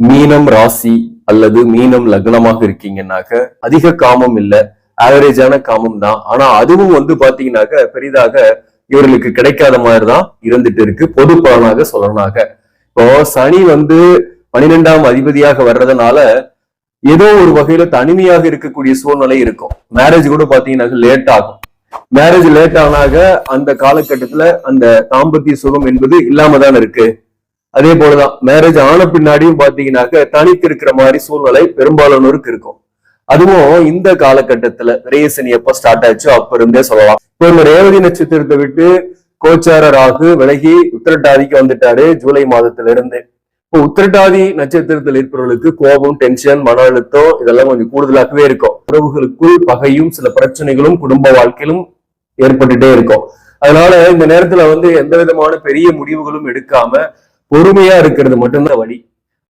மீனம் ராசி அல்லது மீனம் லக்னமாக இருக்கீங்கன்னாக்க அதிக காமம் இல்ல, ஆவரேஜான காமம் தான். ஆனா அதுவும் பாத்தீங்கன்னாக்க பெரிதாக இவர்களுக்கு கிடைக்காத மாதிரிதான் இருந்துட்டு இருக்கு. பொது பலனாக சொல்லனாக இப்போ சனி 12ஆம் அதிபதியாக வர்றதுனால ஏதோ ஒரு வகையில தனிமையாக இருக்கக்கூடிய சூழ்நிலை இருக்கும். மேரேஜ் கூட பாத்தீங்கன்னாக்க லேட் ஆகும். மேரேஜ் லேட் ஆனாக அந்த காலகட்டத்துல அந்த தாம்பத்திய சுகம் என்பது இல்லாம தான் இருக்கு. அதே போலதான் மேரேஜ் ஆன பின்னாடியும் பாத்தீங்கன்னாக்க தனித்து இருக்கிற மாதிரி சூழ்நிலை பெரும்பாலானோருக்கு இருக்கும். அதுவும் இந்த காலகட்டத்துல விரயசனி எப்ப ஸ்டார்ட் ஆச்சோ அப்ப இருந்தே சொல்லலாம். இப்போ இந்த ரேவதி நட்சத்திரத்தை விட்டு கோச்சார ராகு விலகி உத்திரட்டாதிக்கு வந்துட்டாரு ஜூலை மாதத்துல இருந்து. இப்போ உத்திரட்டாதி நட்சத்திரத்தில் இருப்பவர்களுக்கு கோபம், டென்ஷன், மன அழுத்தம் இதெல்லாம் கொஞ்சம் கூடுதலாகவே இருக்கும். உறவுகளுக்குள் பகையும் சில பிரச்சனைகளும் குடும்ப வாழ்க்கையிலும் ஏற்பட்டுட்டே இருக்கும். அதனால இந்த நேரத்துல எந்த விதமான பெரிய முடிவுகளும் எடுக்காம பொறுமையா இருக்கிறது மட்டும்தான் வழி.